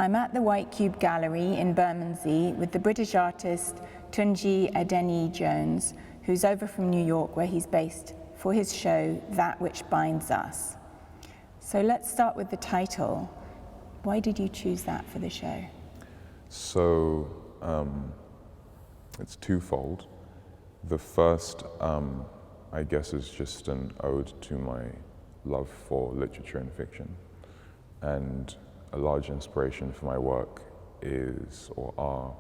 I'm at the White Cube Gallery in Bermondsey with the British artist Tunji Adeniyi-Jones, who's over from New York, where he's based, for his show, That Which Binds Us. So let's start with the title. Why did you choose that for the show? So it's twofold. The first, I guess, is just an ode to my love for literature and fiction. And a large inspiration for my work is or are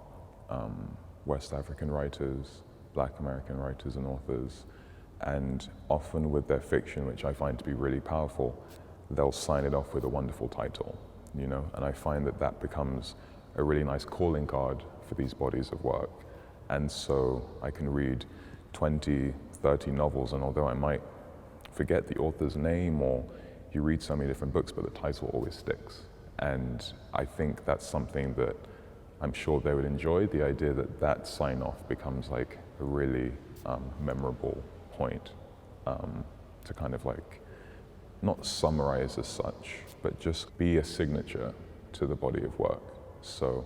West African writers, Black American writers and authors, and often with their fiction, which I find to be really powerful, they'll sign it off with a wonderful title, you know, and I find that that becomes a really nice calling card for these bodies of work. And so I can read 20, 30 novels, and although I might forget the author's name, or you read so many different books, but the title always sticks. And I think that's something that I'm sure they would enjoy, the idea that that sign-off becomes like a really memorable point to kind of like, not summarize as such, but just be a signature to the body of work. So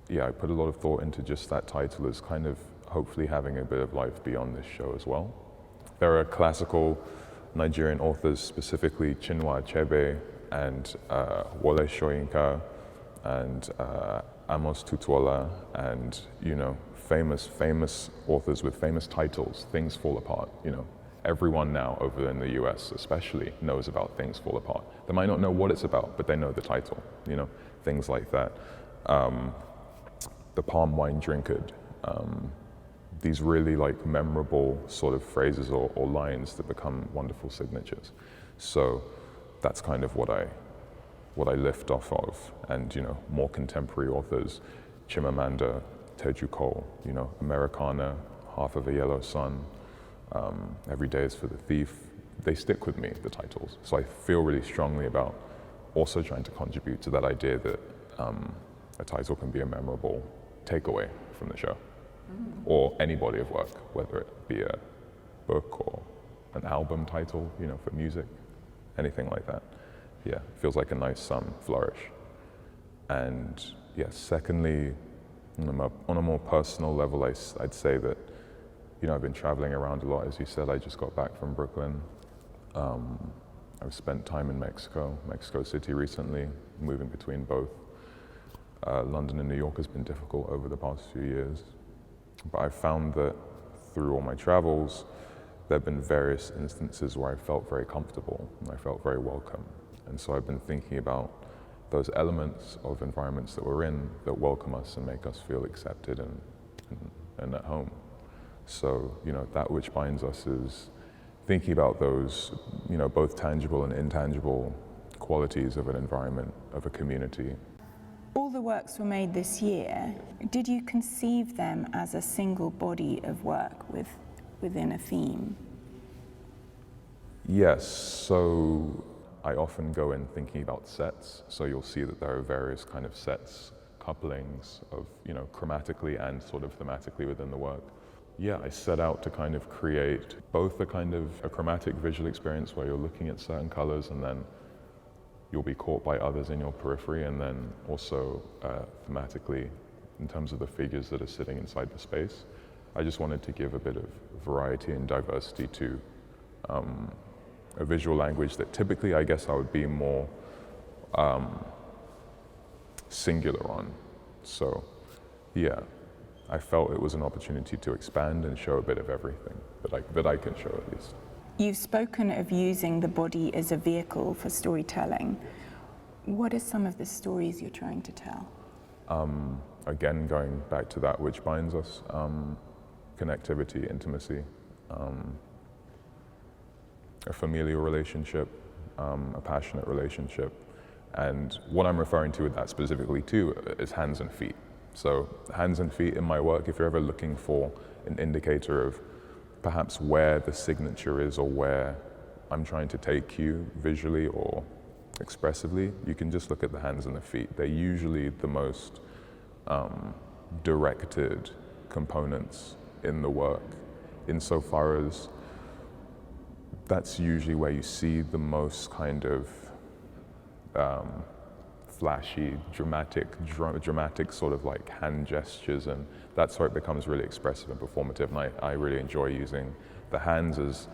yeah, I put a lot of thought into just that title as kind of hopefully having a bit of life beyond this show as well. There are classical Nigerian authors, specifically Chinua Achebe and Wole Soyinka and Amos Tutuola, and you know, famous authors with famous titles. Things Fall Apart, you know. Everyone now over in the US especially knows about Things Fall Apart. They might not know what it's about, but they know the title, you know, things like that. The Palm Wine Drinkard, these really like memorable sort of phrases or lines that become wonderful signatures. So that's kind of what I lift off of. And you know, more contemporary authors, Chimamanda, Teju Cole, you know, Americana, Half of a Yellow Sun, Every Day is for the Thief, they stick with me, the titles. So I feel really strongly about also trying to contribute to that idea that a title can be a memorable takeaway from the show, or any body of work, whether it be a book or an album title, you know, for music, anything like that. Yeah, feels like a nice flourish. And yeah, secondly, on a more personal level, I'd say that, you know, I've been traveling around a lot. As you said, I just got back from Brooklyn. I've spent time in Mexico City recently, moving between both. London and New York has been difficult over the past few years. But I've found that through all my travels, there have been various instances where I felt very comfortable and I felt very welcome. And so I've been thinking about those elements of environments that we're in that welcome us and make us feel accepted and at home. So, you know, That Which Binds Us is thinking about those, you know, both tangible and intangible qualities of an environment, of a community. All the works were made this year. Did you conceive them as a single body of work within a theme? Yes, so I often go in thinking about sets. So you'll see that there are various kind of sets, couplings of, you know, chromatically and sort of thematically within the work. Yeah, I set out to kind of create both a kind of a chromatic visual experience where you're looking at certain colors and then you'll be caught by others in your periphery, and then also thematically in terms of the figures that are sitting inside the space. I just wanted to give a bit of variety and diversity to a visual language that typically I guess I would be more singular on. So yeah, I felt it was an opportunity to expand and show a bit of everything that I can show at least. You've spoken of using the body as a vehicle for storytelling. What are some of the stories you're trying to tell? Again, going back to That Which Binds Us, connectivity, intimacy, a familial relationship, a passionate relationship. And what I'm referring to with that specifically too is hands and feet. So hands and feet in my work, if you're ever looking for an indicator of perhaps where the signature is or where I'm trying to take you visually or expressively, you can just look at the hands and the feet. They're usually the most directed components in the work, insofar as that's usually where you see the most kind of flashy, dramatic sort of like hand gestures, and that's where it becomes really expressive and performative. And I really enjoy using the hands as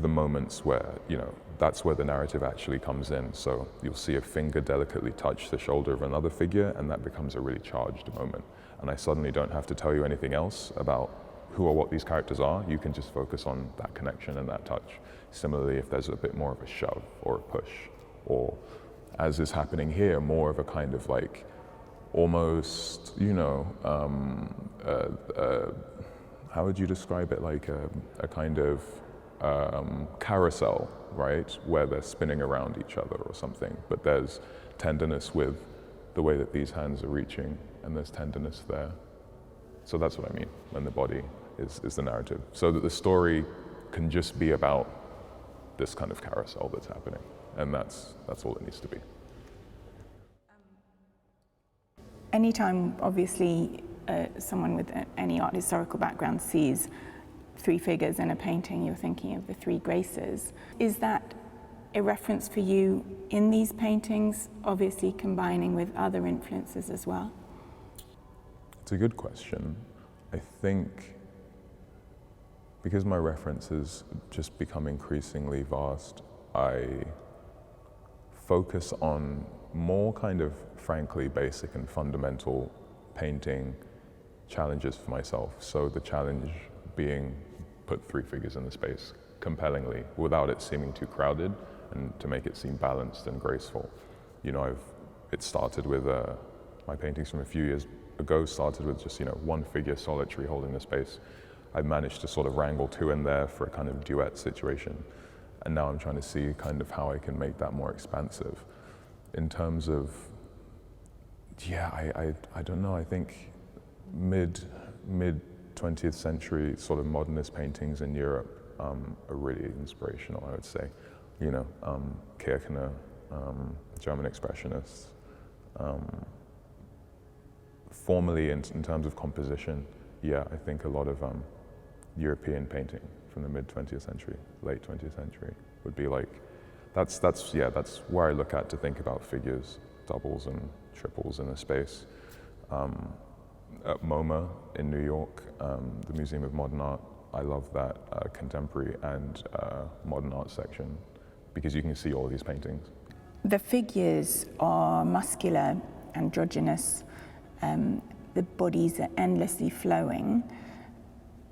the moments where, you know, that's where the narrative actually comes in. So you'll see a finger delicately touch the shoulder of another figure, and that becomes a really charged moment. And I suddenly don't have to tell you anything else about who or what these characters are. You can just focus on that connection and that touch. Similarly, if there's a bit more of a shove or a push, or as is happening here, more of a kind of like almost, you know, how would you describe it? Like a kind of carousel, right? Where they're spinning around each other or something. But there's tenderness with the way that these hands are reaching, and there's tenderness there. So that's what I mean when the body is the narrative. So that the story can just be about this kind of carousel that's happening. And that's all it needs to be. Anytime, obviously, someone with any art historical background sees three figures in a painting, you're thinking of the three graces. Is that a reference for you in these paintings, obviously combining with other influences as well? It's a good question. I think because my references just become increasingly vast, I focus on more kind of frankly basic and fundamental painting challenges for myself. So the challenge being put three figures in the space compellingly without it seeming too crowded, and to make it seem balanced and graceful. You know, it started with my paintings from a few years ago started with just, you know, one figure solitary holding the space. I managed to sort of wrangle two in there for a kind of duet situation. And now I'm trying to see kind of how I can make that more expansive. In terms of, yeah, I don't know, I think mid 20th century sort of modernist paintings in Europe are really inspirational, I would say. You know, Kehinde, German expressionists. Formally, in terms of composition, yeah, I think a lot of European painting from the mid 20th century, late 20th century would be like, that's where I look at to think about figures, doubles and triples in a space. At MoMA in New York, the Museum of Modern Art, I love that contemporary and modern art section because you can see all these paintings. The figures are muscular, androgynous, the bodies are endlessly flowing,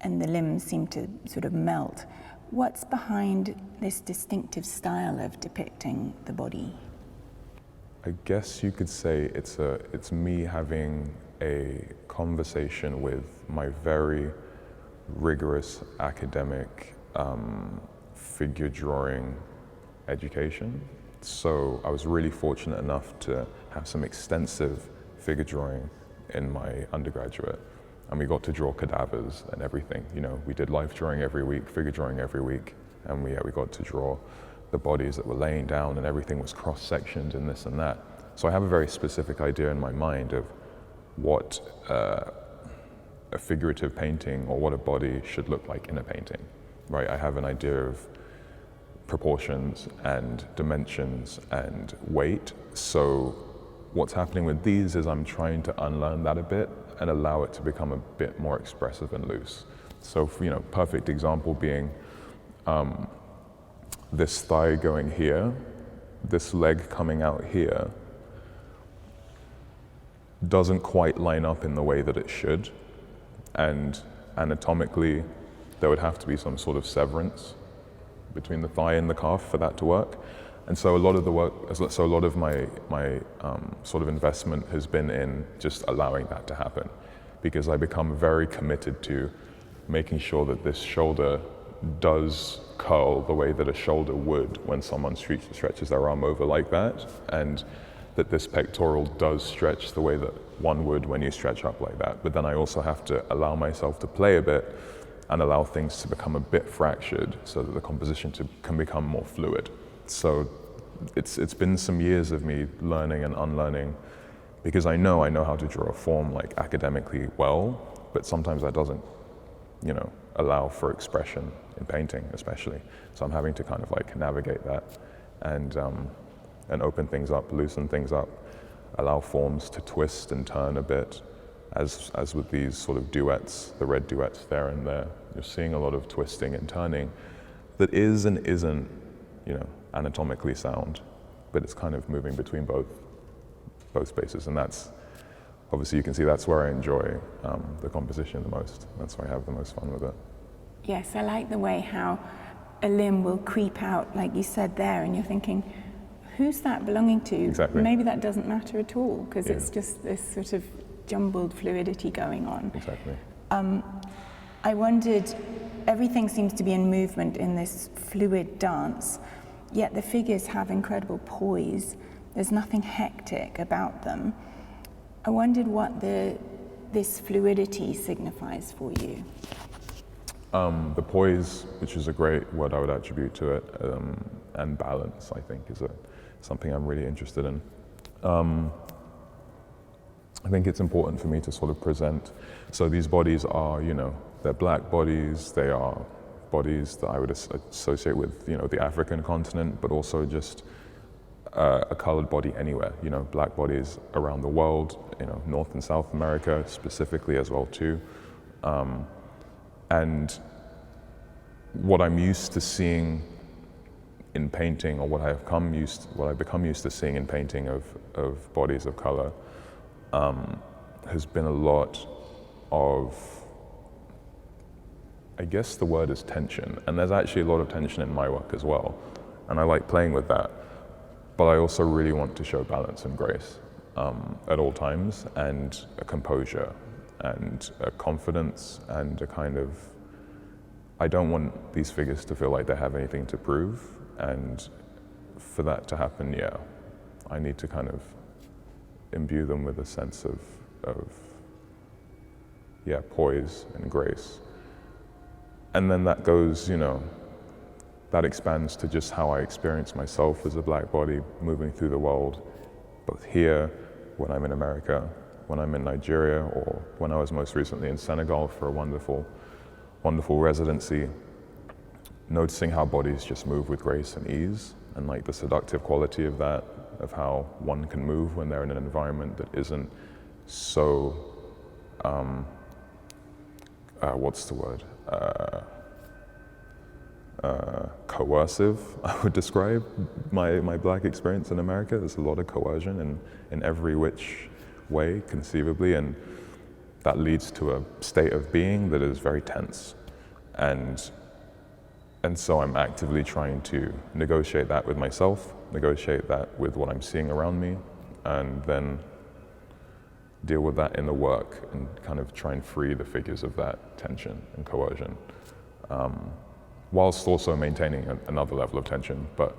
and the limbs seem to sort of melt. What's behind this distinctive style of depicting the body? I guess you could say it's me having a conversation with my very rigorous academic figure drawing education. So I was really fortunate enough to have some extensive figure drawing in my undergraduate, and we got to draw cadavers and everything. You know, we did life drawing every week, figure drawing every week, and we got to draw the bodies that were laying down, and everything was cross-sectioned and this and that. So I have a very specific idea in my mind of what a figurative painting or what a body should look like in a painting, right? I have an idea of proportions and dimensions and weight. So what's happening with these is I'm trying to unlearn that a bit and allow it to become a bit more expressive and loose. So, you know, perfect example being this thigh going here, this leg coming out here, doesn't quite line up in the way that it should. And anatomically, there would have to be some sort of severance between the thigh and the calf for that to work. And so a lot of the work, so a lot of my sort of investment has been in just allowing that to happen, because I become very committed to making sure that this shoulder does curl the way that a shoulder would when someone stretches their arm over like that, and that this pectoral does stretch the way that one would when you stretch up like that. But then I also have to allow myself to play a bit and allow things to become a bit fractured so that the composition can become more fluid. So it's been some years of me learning and unlearning, because I know how to draw a form like academically well, but sometimes that doesn't, you know, allow for expression in painting especially. So I'm having to kind of like navigate that and open things up, loosen things up. allow forms to twist and turn a bit, as with these sort of duets, the red duets there and there. You're seeing a lot of twisting and turning that is and isn't, you know, anatomically sound, but it's kind of moving between both spaces, and that's, obviously you can see that's where I enjoy the composition the most. That's where I have the most fun with it. Yes, I like the way how a limb will creep out, like you said there, and you're thinking, who's that belonging to? Exactly. Maybe that doesn't matter at all, because it's just this sort of jumbled fluidity going on. Exactly. I wondered, everything seems to be in movement in this fluid dance, yet the figures have incredible poise. There's nothing hectic about them. I wondered what this fluidity signifies for you. The poise, which is a great word I would attribute to it, and balance, I think, is something I'm really interested in. I think it's important for me to sort of present. So these bodies are, you know, they're black bodies. They are bodies that I would associate with, you know, the African continent, but also just a colored body anywhere. You know, black bodies around the world. You know, North and South America specifically as well too. And what I'm used to seeing in painting, or what I've become used to seeing in painting of bodies of color, has been a lot of, I guess the word is tension, and there's actually a lot of tension in my work as well, and I like playing with that, but I also really want to show balance and grace at all times, and a composure, and a confidence, and a kind of, I don't want these figures to feel like they have anything to prove, and for that to happen, yeah, I need to kind of imbue them with a sense of poise and grace. And then that goes, you know, that expands to just how I experience myself as a black body moving through the world, both here, when I'm in America, when I'm in Nigeria, or when I was most recently in Senegal for a wonderful, wonderful residency, noticing how bodies just move with grace and ease, and like the seductive quality of that, of how one can move when they're in an environment that isn't so, what's the word? Coercive, I would describe my black experience in America. There's a lot of coercion in every which way, conceivably, and that leads to a state of being that is very tense. And so I'm actively trying to negotiate that with myself, negotiate that with what I'm seeing around me, and then deal with that in the work and kind of try and free the figures of that tension and coercion, whilst also maintaining another level of tension, but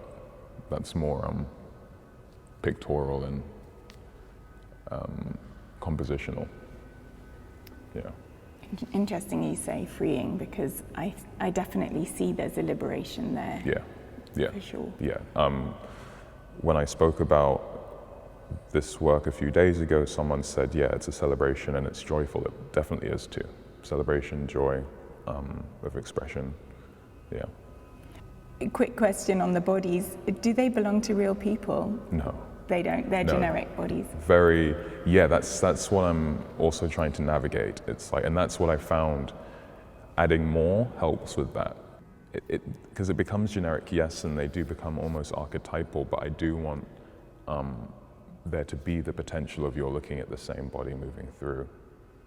that's more pictorial and compositional. Yeah. Interesting you say freeing, because I definitely see there's a liberation there. Yeah, for sure. Yeah. When I spoke about this work a few days ago, someone said, yeah, it's a celebration and it's joyful. It definitely is too. Celebration, joy, of expression. Yeah. A quick question on the bodies. Do they belong to real people? No. They don't, they're No. generic bodies. That's what I'm also trying to navigate. It's like, and that's what I found, adding more helps with that. Because it becomes generic, yes, and they do become almost archetypal, but I do want there to be the potential of you're looking at the same body moving through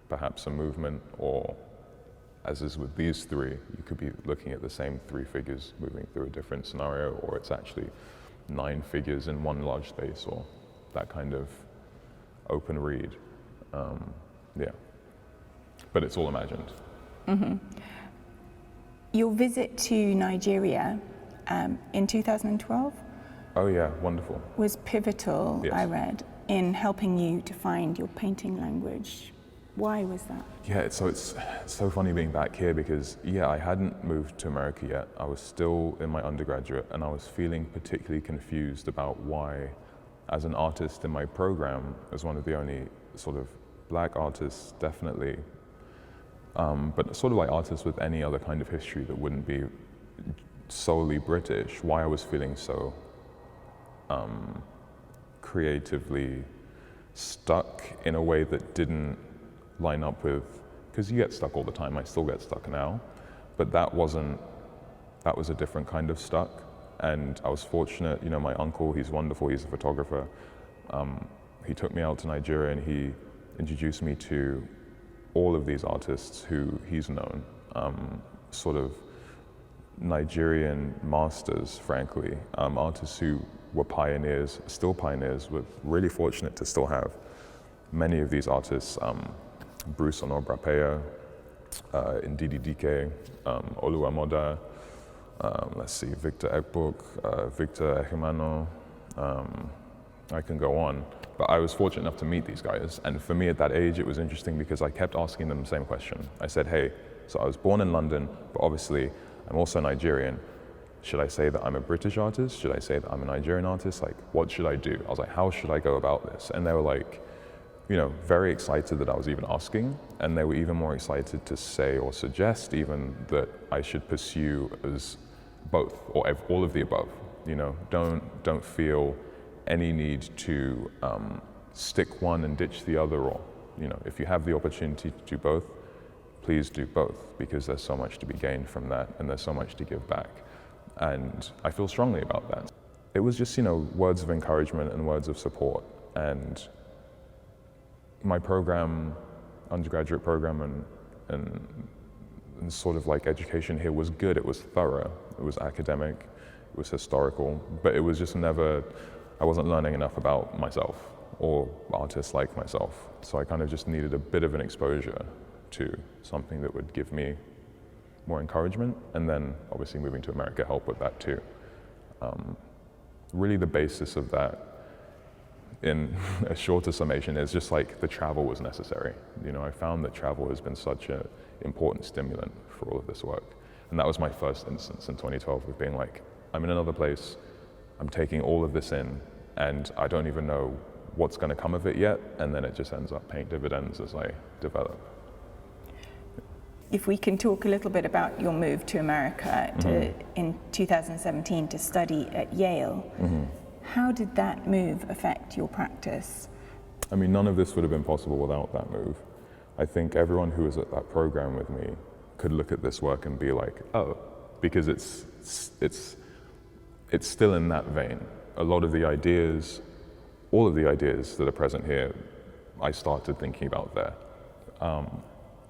perhaps a movement, or as is with these three, you could be looking at the same three figures moving through a different scenario, or it's actually 9 figures in one large space, or that kind of open read. Yeah, but it's all imagined. Mm-hmm. Your visit to Nigeria in 2012? Oh yeah, wonderful. Was pivotal, Yes. I read, in helping you to find your painting language. Why was that? Yeah, so it's so funny being back here because, yeah, I hadn't moved to America yet. I was still in my undergraduate, and I was feeling particularly confused about why, as an artist in my program, as one of the only sort of black artists, definitely, but sort of like artists with any other kind of history that wouldn't be solely British, why I was feeling so creatively stuck in a way that didn't line up with, because you get stuck all the time, I still get stuck now, but that was a different kind of stuck. And I was fortunate, you know, my uncle, he's wonderful, he's a photographer. He took me out to Nigeria and he introduced me to all of these artists who he's known, sort of Nigerian masters, frankly, artists who were pioneers, still pioneers. We're really fortunate to still have many of these artists, Bruce Onobrakpeya, Ndidi Dike, Oluwamoda, let's see, Victor Ekbuk, Victor Ehimano, I can go on. But I was fortunate enough to meet these guys. And for me at that age, it was interesting because I kept asking them the same question. I said, hey, so I was born in London, but obviously I'm also Nigerian. Should I say that I'm a British artist? Should I say that I'm a Nigerian artist? Like, what should I do? I was like, how should I go about this? And they were like, you know, very excited that I was even asking. And they were even more excited to say or suggest even that I should pursue as both or all of the above. You know, don't feel any need to stick one and ditch the other, or, you know, if you have the opportunity to do both, please do both, because there's so much to be gained from that and there's so much to give back. And I feel strongly about that. It was just, you know, words of encouragement and words of support. And my program, undergraduate program and sort of like education here was good. It was thorough, it was academic, it was historical, but it was just never, I wasn't learning enough about myself or artists like myself. So I kind of just needed a bit of an exposure to something that would give me more encouragement. And then obviously moving to America helped with that too. Really the basis of that, in a shorter summation, is just like the travel was necessary. You know, I found that travel has been such an important stimulant for all of this work. And that was my first instance in 2012 of being like, I'm in another place, I'm taking all of this in, and I don't even know what's going to come of it yet, and then it just ends up paying dividends as I develop. If we can talk a little bit about your move to America in 2017 to study at Yale, how did that move affect your practice? I mean, none of this would have been possible without that move. I think everyone who was at that program with me could look at this work and be like, oh, because it's still in that vein. A lot of the ideas, all of the ideas that are present here, I started thinking about there.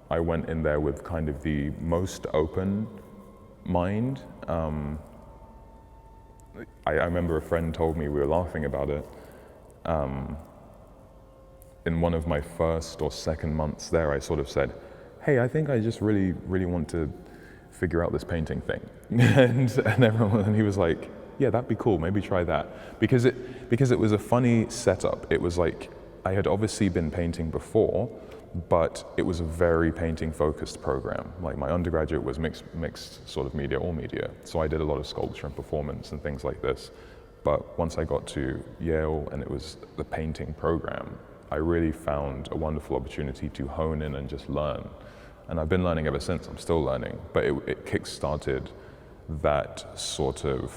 I went in there with kind of the most open mind. I remember a friend told me, we were laughing about it, in one of my first or second months there, I sort of said, hey, I think I just really, really want to figure out this painting thing. and he was like, yeah, that'd be cool, maybe try that. Because it was a funny setup. It was like, I had obviously been painting before, but it was a very painting-focused program. Like my undergraduate was mixed sort of media, all media. So I did a lot of sculpture and performance and things like this. But once I got to Yale and it was the painting program, I really found a wonderful opportunity to hone in and just learn. And I've been learning ever since, I'm still learning. But it kick-started that sort of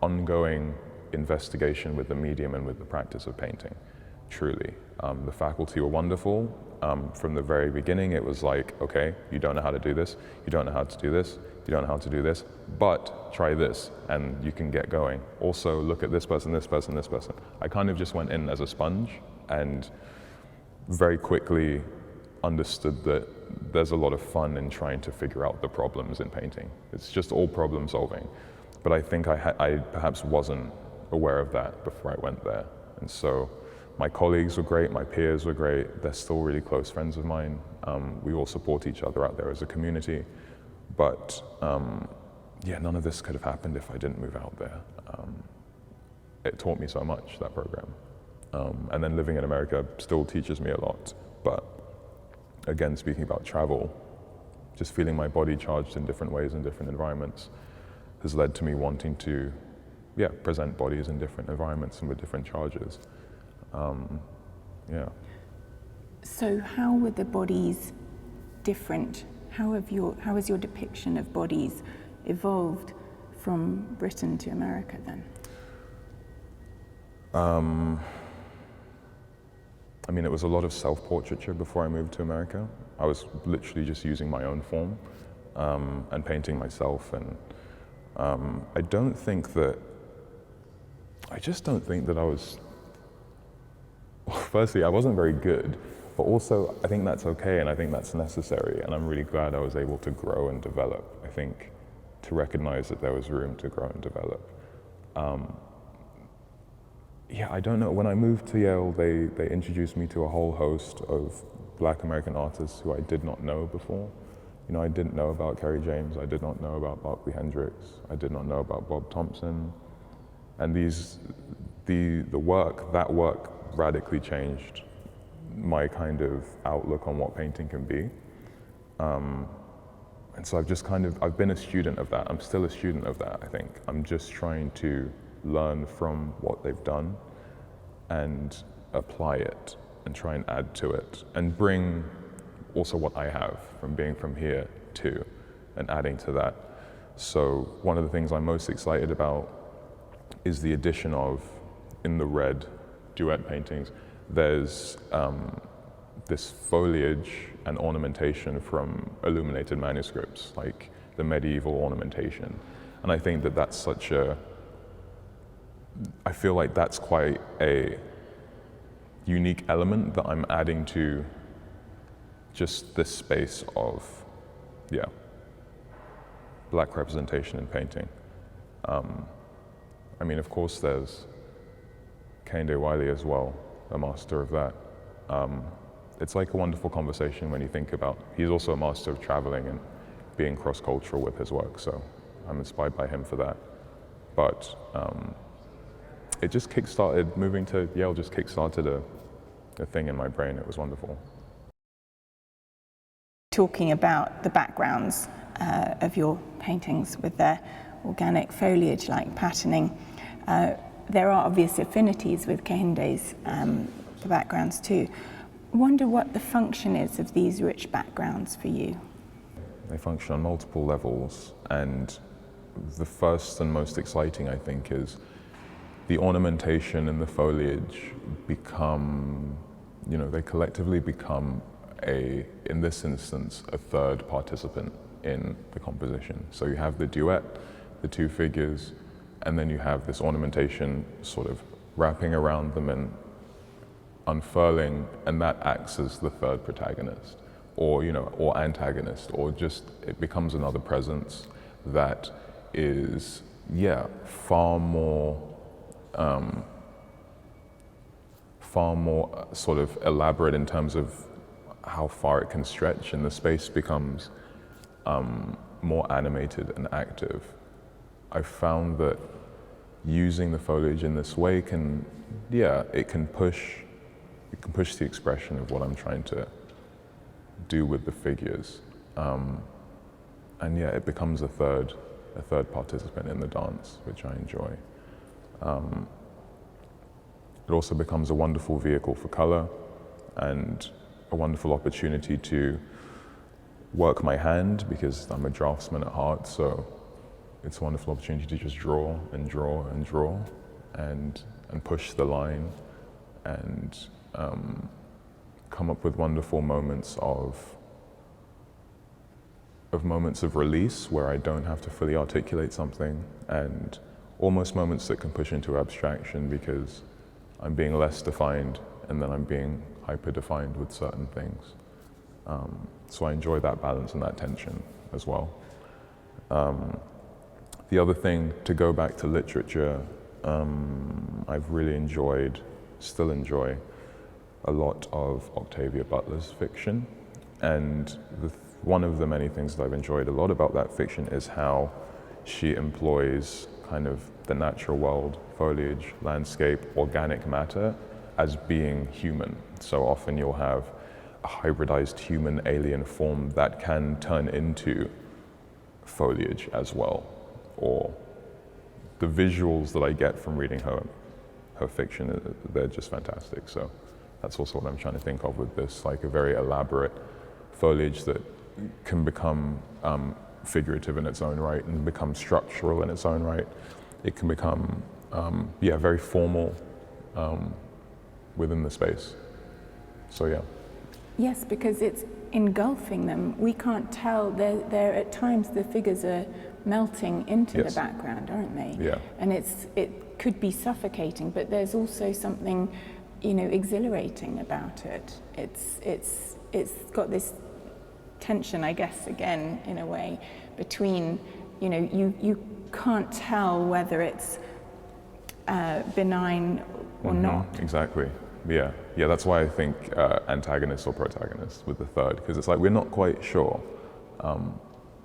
ongoing investigation with the medium and with the practice of painting, truly. The faculty were wonderful. From the very beginning, it was like, okay, you don't know how to do this, you don't know how to do this, you don't know how to do this, but try this and you can get going. Also, look at this person, this person, this person. I kind of just went in as a sponge and very quickly understood that there's a lot of fun in trying to figure out the problems in painting. It's just all problem solving. But I think I perhaps wasn't aware of that before I went there. And so my colleagues were great, my peers were great, they're still really close friends of mine. We all support each other out there as a community. But yeah, none of this could have happened if I didn't move out there. It taught me so much, that program. And then living in America still teaches me a lot. But again, speaking about travel, just feeling my body charged in different ways in different environments has led to me wanting to, present bodies in different environments and with different charges. So how were the bodies different? How has your depiction of bodies evolved from Britain to America then? I mean, it was a lot of self-portraiture before I moved to America. I was literally just using my own form and painting myself. And I just don't think that I was, firstly, I wasn't very good, but also I think that's okay and I think that's necessary. And I'm really glad I was able to grow and develop. I think to recognize that there was room to grow and develop. Yeah, I don't know. When I moved to Yale, they introduced me to a whole host of Black American artists who I did not know before. You know, I didn't know about Kerry James. I did not know about Barclay Hendricks. I did not know about Bob Thompson. And that work radically changed my kind of outlook on what painting can be. And so I've been a student of that. I'm still a student of that, I think. I'm just trying to learn from what they've done and apply it and try and add to it and bring also what I have from being from here too and adding to that. So one of the things I'm most excited about is the addition of, in the red duet paintings, there's this foliage and ornamentation from illuminated manuscripts, like the medieval ornamentation. And I think that that's I feel like that's quite a unique element that I'm adding to just this space of, Black representation in painting. I mean, of course, there's Kehinde Wiley as well, a master of that. It's like a wonderful conversation when you think about, he's also a master of traveling and being cross-cultural with his work, so I'm inspired by him for that. But it just kickstarted, moving to Yale just kickstarted a thing in my brain. It was wonderful. Talking about the backgrounds of your paintings with their organic foliage-like patterning, there are obvious affinities with Kehinde's the backgrounds too. I wonder what the function is of these rich backgrounds for you. They function on multiple levels, and the first and most exciting, I think, is the ornamentation and the foliage become, they collectively become in this instance, a third participant in the composition. So you have the duet, the two figures, and then you have this ornamentation sort of wrapping around them and unfurling, and that acts as the third protagonist, or antagonist, or just, it becomes another presence that is, far more sort of elaborate in terms of how far it can stretch, and the space becomes more animated and active. I found that using the foliage in this way can push the expression of what I'm trying to do with the figures. And it becomes a third participant in the dance, which I enjoy. It also becomes a wonderful vehicle for color and a wonderful opportunity to work my hand, because I'm a draftsman at heart, so it's a wonderful opportunity to just draw and draw and draw and push the line and come up with wonderful moments of release where I don't have to fully articulate something, and almost moments that can push into abstraction because I'm being less defined and then I'm being hyper-defined with certain things. So I enjoy that balance and that tension as well. The other thing, to go back to literature, I've really still enjoy a lot of Octavia Butler's fiction. And one of the many things that I've enjoyed a lot about that fiction is how she employs kind of the natural world, foliage, landscape, organic matter as being human. So often you'll have a hybridized human alien form that can turn into foliage as well. Or the visuals that I get from reading her fiction, they're just fantastic. So that's also what I'm trying to think of with this, like a very elaborate foliage that can become figurative in its own right and become structural in its own right. It can become, very formal within the space. So yeah. Yes, because it's engulfing them. We can't tell. They're at times the figures are melting into the background, aren't they? Yeah. And it could be suffocating, but there's also something, exhilarating about it. It's got this tension, I guess, again, in a way, between, you can't tell whether it's benign or not. Exactly. Yeah. That's why I think antagonist or protagonist with the third, because it's like we're not quite sure,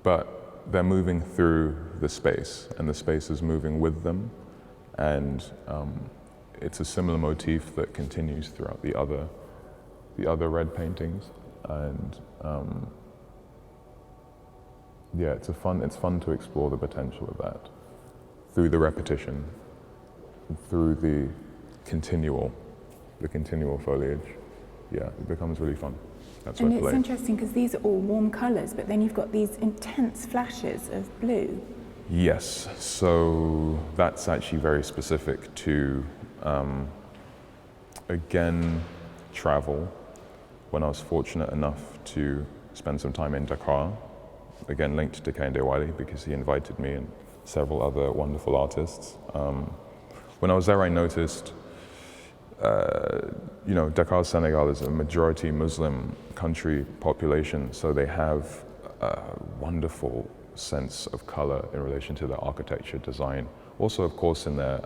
but they're moving through the space, and the space is moving with them, and it's a similar motif that continues throughout the other red paintings, and it's fun to explore the potential of that through the repetition, through the continual foliage. Yeah, it becomes really fun. That's and why I it's play. interesting because these are all warm colours, but then you've got these intense flashes of blue. Yes, so that's actually very specific to, again, travel. When I was fortunate enough to spend some time in Dakar, again linked to Kehinde Wiley because he invited me and several other wonderful artists. When I was there, I noticed, Dakar, Senegal is a majority Muslim country population, so they have a wonderful sense of color in relation to their architecture, design, also of course in their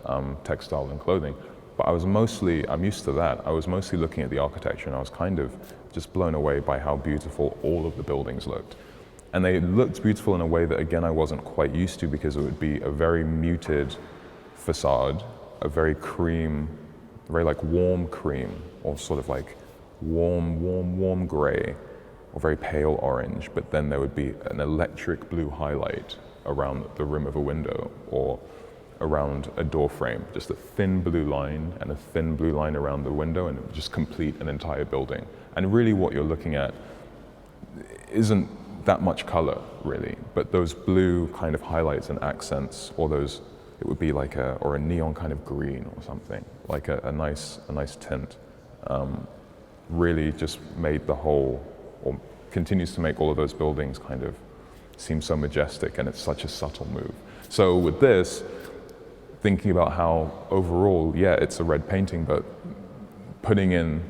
textile and clothing. But I'm used to that. I was mostly looking at the architecture, and I was kind of just blown away by how beautiful all of the buildings looked. And they looked beautiful in a way that, again, I wasn't quite used to, because it would be a very muted facade, a very like warm cream, or sort of like warm gray, or very pale orange, but then there would be an electric blue highlight around the rim of a window or around a door frame, just a thin blue line and a thin blue line around the window, and it would just complete an entire building. And really what you're looking at isn't that much color, really, but those blue kind of highlights and accents, or those, it would be like a neon kind of green or something, like a nice tint, really just made the whole, or continues to make all of those buildings kind of seem so majestic, and it's such a subtle move. So with this, thinking about how overall, it's a red painting, but putting in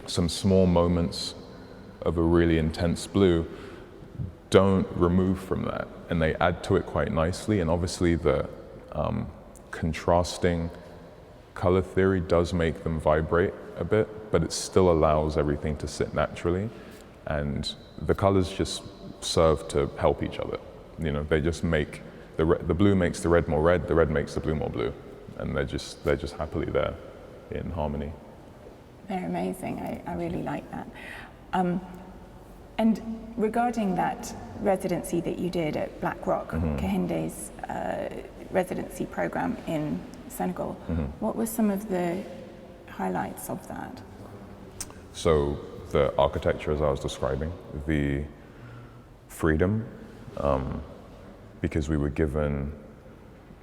some small moments of a really intense blue don't remove from that, and they add to it quite nicely. And obviously the contrasting color theory does make them vibrate a bit, but it still allows everything to sit naturally, and the colors just serve to help each other. They just make the blue makes the red more red, the red makes the blue more blue, and they're just happily there in harmony. They're amazing. I really like that. And regarding that residency that you did at Black Rock, Kehinde's residency program in Senegal, what were some of the highlights of that? So the architecture, as I was describing, the freedom, because we were given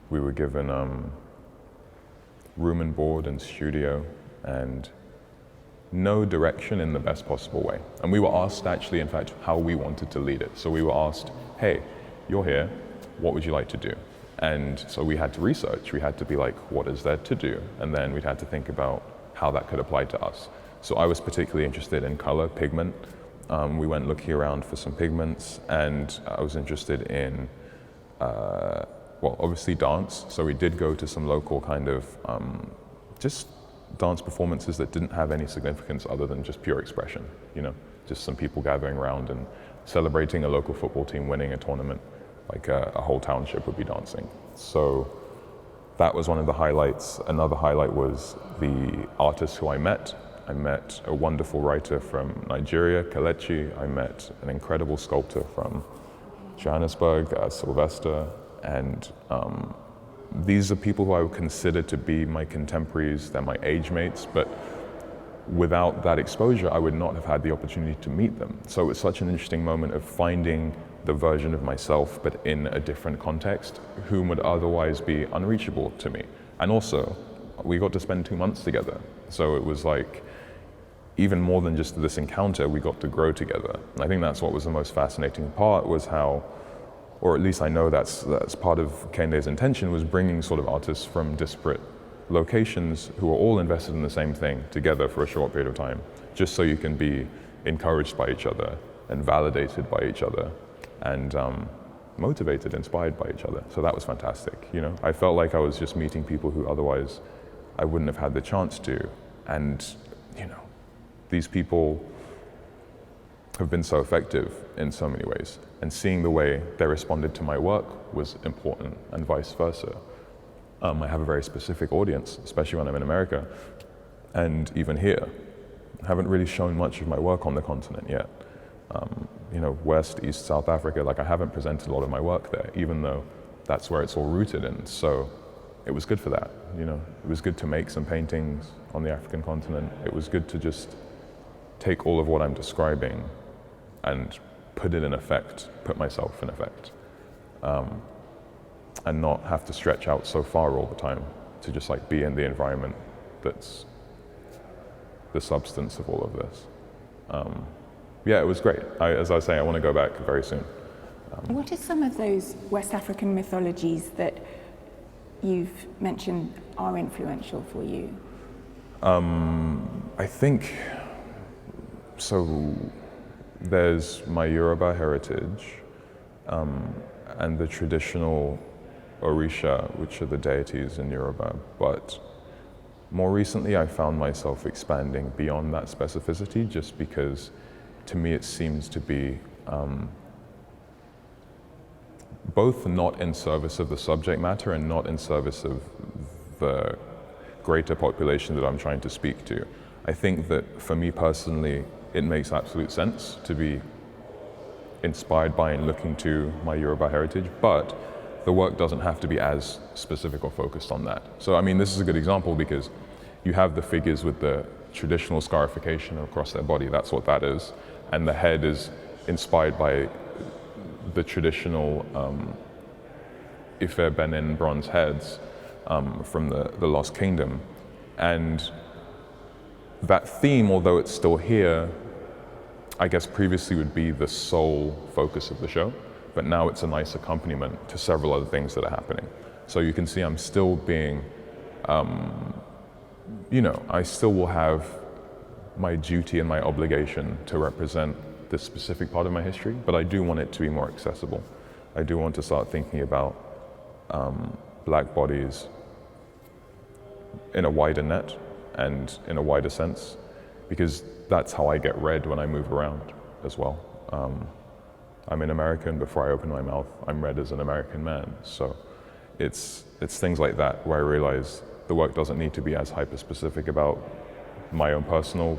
room and board and studio and no direction in the best possible way. And we were asked, actually, in fact, how we wanted to lead it. So we were asked, hey, you're here, what would you like to do? And so we had to research. We had to be like, what is there to do? And then we'd had to think about how that could apply to us. So I was particularly interested in color, pigment. We went looking around for some pigments, and I was interested in, obviously dance. So we did go to some local kind of just dance performances that didn't have any significance other than just pure expression, just some people gathering around and celebrating a local football team winning a tournament, like a whole township would be dancing. So that was one of the highlights. Another highlight was the artists who I met. I met a wonderful writer from Nigeria, Kelechi. I met an incredible sculptor from Johannesburg, Sylvester, and these are people who I would consider to be my contemporaries. They're my age mates, but without that exposure, I would not have had the opportunity to meet them. So it's such an interesting moment of finding the version of myself, but in a different context, whom would otherwise be unreachable to me. And also, we got to spend 2 months together. So it was like, even more than just this encounter, we got to grow together. And I think that's what was the most fascinating part, was how, or at least I know that's part of Kehinde's intention, was bringing sort of artists from disparate locations who are all invested in the same thing together for a short period of time, just so you can be encouraged by each other and validated by each other and motivated, inspired by each other. So that was fantastic. You know, I felt like I was just meeting people who otherwise I wouldn't have had the chance to. And, you know, these people have been so effective in so many ways. And seeing the way they responded to my work was important, and vice versa. I have a very specific audience, especially when I'm in America, and even here. I haven't really shown much of my work on the continent yet. You know, West, East, South Africa, like I haven't presented a lot of my work there, even though that's where it's all rooted in. So it was good for that, you know. It was good to make some paintings on the African continent. It was good to just take all of what I'm describing and put it in effect, put myself in effect, and not have to stretch out so far all the time, to just like be in the environment that's the substance of all of this. Yeah, it was great. As I was saying, I want to go back very soon. What are some of those West African mythologies that you've mentioned are influential for you? I think, so there's my Yoruba heritage, and the traditional Orisha, which are the deities in Yoruba, but more recently I found myself expanding beyond that specificity, just because to me it seems to be both not in service of the subject matter and not in service of the greater population that I'm trying to speak to. I think that for me personally, it makes absolute sense to be inspired by and looking to my Yoruba heritage, but the work doesn't have to be as specific or focused on that. So I mean, this is a good example because you have the figures with the traditional scarification across their body, that's what that is, and the head is inspired by the traditional Ife Benin bronze heads from the Lost Kingdom. And that theme, although it's still here, I guess previously would be the sole focus of the show, but now it's a nice accompaniment to several other things that are happening. So you can see I'm still being, you know, I still will have my duty and my obligation to represent this specific part of my history, but I do want it to be more accessible. I do want to start thinking about black bodies in a wider net and in a wider sense, because that's how I get read when I move around as well. I'm an American. Before I open my mouth, I'm read as an American man. So it's things like that where I realize the work doesn't need to be as hyper-specific about my own personal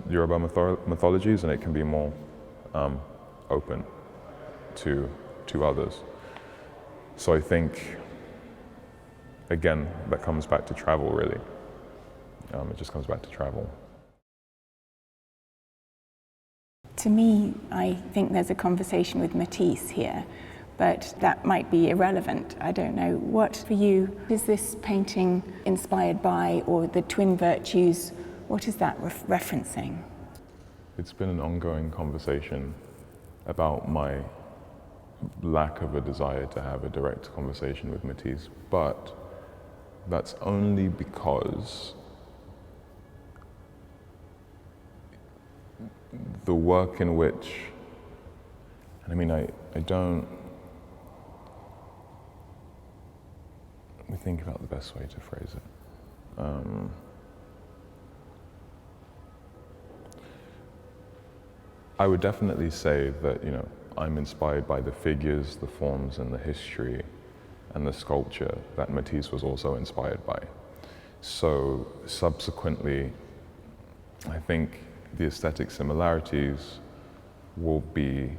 Yoruba mythologies, and it can be more open to others. So I think, again, that comes back to travel, really. It just comes back to travel. To me, I think there's a conversation with Matisse here, but that might be irrelevant. I don't know. What, for you, is this painting inspired by, or the twin virtues, what is that referencing? It's been an ongoing conversation about my lack of a desire to have a direct conversation with Matisse, but that's only because the work in which, and I mean, I don't, let me think about the best way to phrase it. I would definitely say that, you know, I'm inspired by the figures, the forms, and the history, and the sculpture that Matisse was also inspired by. So subsequently, I think the aesthetic similarities will be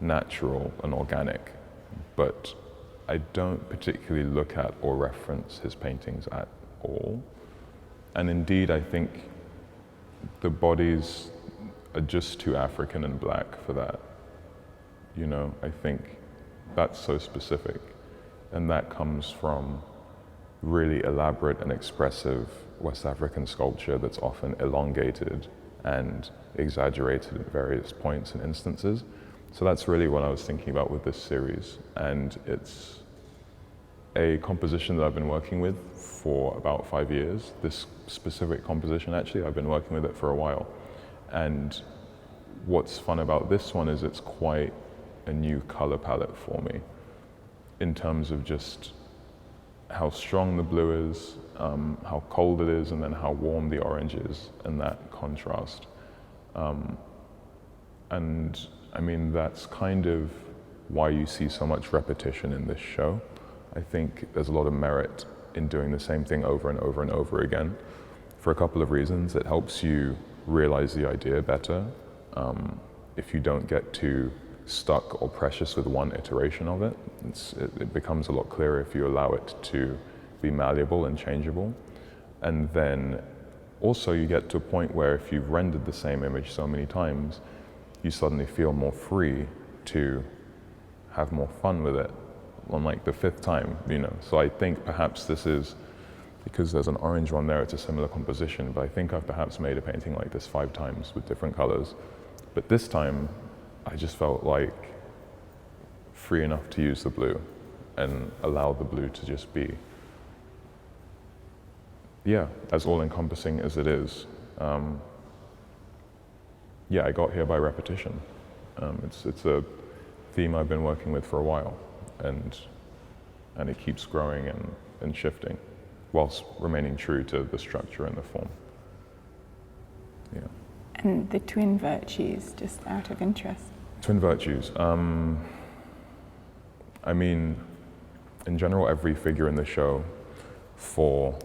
natural and organic, but I don't particularly look at or reference his paintings at all. And indeed, I think the bodies are just too African and black for that. You know, I think that's so specific, and that comes from really elaborate and expressive West African sculpture that's often elongated and exaggerated at various points and instances. So that's really what I was thinking about with this series. And it's a composition that I've been working with for about 5 years. This specific composition, actually, I've been working with it for a while. And what's fun about this one is it's quite a new color palette for me in terms of just how strong the blue is, how cold it is, and then how warm the orange is, and that contrast. And I mean, that's kind of why you see so much repetition in this show. I think there's a lot of merit in doing the same thing over and over and over again for a couple of reasons. It helps you realize the idea better if you don't get too stuck or precious with one iteration of it. It becomes a lot clearer if you allow it to be malleable and changeable. And then also you get to a point where if you've rendered the same image so many times, you suddenly feel more free to have more fun with it on like the 5th time, you know. So I think perhaps this is, because there's an orange one there, it's a similar composition, but I think I've perhaps made a painting like this 5 times with different colors. But this time, I just felt like free enough to use the blue and allow the blue to just be, yeah, as all-encompassing as it is. Yeah, I got here by repetition. It's a theme I've been working with for a while, and it keeps growing and shifting, whilst remaining true to the structure and the form. Yeah. And the twin virtues, just out of interest. Twin virtues. I mean, in general, every figure in the show, for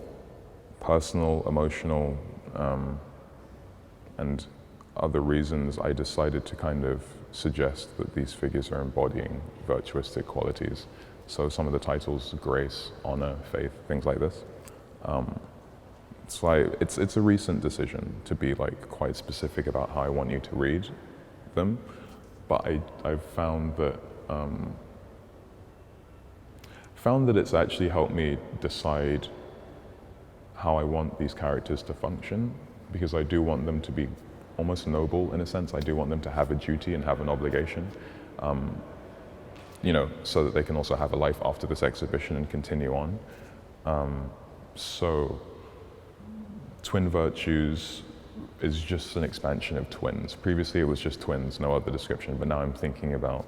personal, emotional, and other reasons, I decided to kind of suggest that these figures are embodying virtuistic qualities. So some of the titles, grace, honor, faith, things like this. So it's a recent decision to be like quite specific about how I want you to read them, but I've found that it's actually helped me decide how I want these characters to function, because I do want them to be almost noble in a sense. I do want them to have a duty and have an obligation, you know, so that they can also have a life after this exhibition and continue on. So twin virtues is just an expansion of twins. Previously it was just twins, no other description, but now I'm thinking about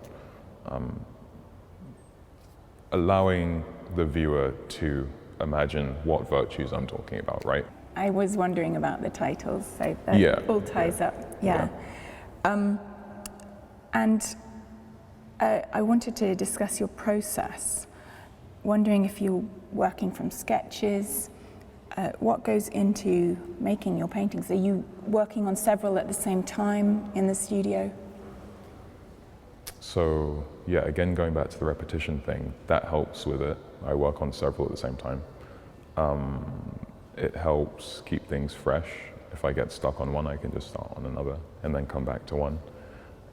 allowing the viewer to imagine what virtues I'm talking about, right? I was wondering about the titles, so that all ties up. Yeah. And I wanted to discuss your process, wondering if you're working from sketches, what goes into making your paintings? Are you working on several at the same time in the studio? So yeah, again, going back to the repetition thing, that helps with it. I work on several at the same time. It helps keep things fresh. If I get stuck on one, I can just start on another and then come back to one.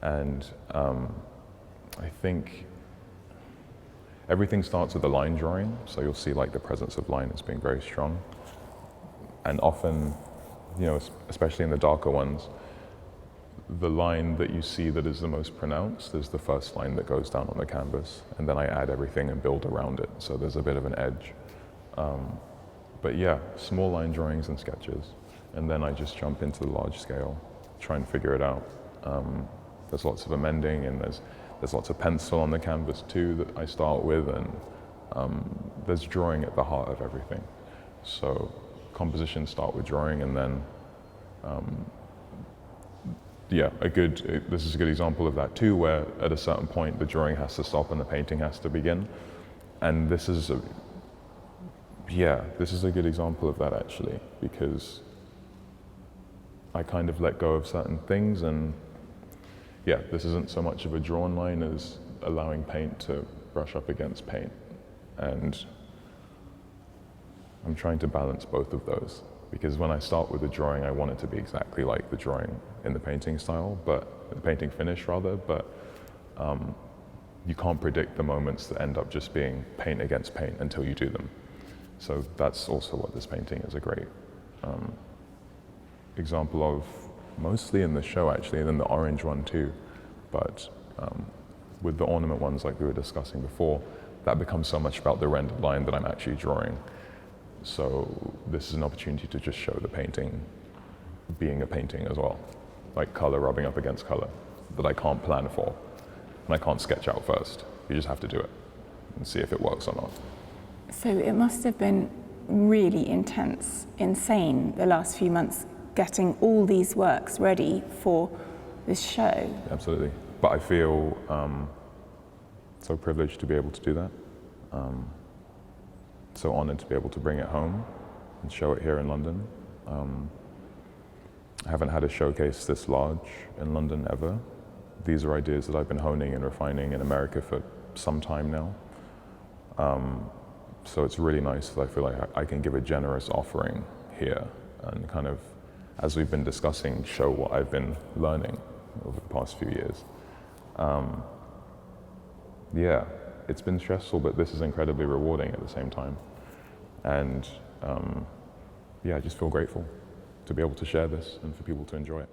And I think everything starts with a line drawing, so you'll see like the presence of line as being very strong. And often, you know, especially in the darker ones, the line that you see that is the most pronounced is the first line that goes down on the canvas, and then I add everything and build around it, so there's a bit of an edge. But yeah, small line drawings and sketches, and then I just jump into the large scale, try and figure it out. There's lots of amending, and there's lots of pencil on the canvas too that I start with, and there's drawing at the heart of everything. So compositions start with drawing, and then yeah, this is a good example of that too, where at a certain point the drawing has to stop and the painting has to begin. And this is a good example of that actually, because I kind of let go of certain things, and yeah, this isn't so much of a drawn line as allowing paint to brush up against paint. And I'm trying to balance both of those, because when I start with the drawing, I want it to be exactly like the drawing in the painting style, but the painting finish rather, but you can't predict the moments that end up just being paint against paint until you do them. So that's also what this painting is a great example of. mostly in the show actually, and then the orange one too. But with the ornament ones like we were discussing before, that becomes so much about the rendered line that I'm actually drawing. So this is an opportunity to just show the painting being a painting as well, like color rubbing up against color that I can't plan for and I can't sketch out first. You just have to do it and see if it works or not. So it must have been really intense, insane the last few months getting all these works ready for this show. Absolutely. But I feel so privileged to be able to do that. So honored to be able to bring it home and show it here in London. I haven't had a showcase this large in London ever. These are ideas that I've been honing and refining in America for some time now. So it's really nice that I feel like I can give a generous offering here and kind of, as we've been discussing, show what I've been learning over the past few years. Yeah, it's been stressful, but this is incredibly rewarding at the same time. And yeah, I just feel grateful to be able to share this and for people to enjoy it.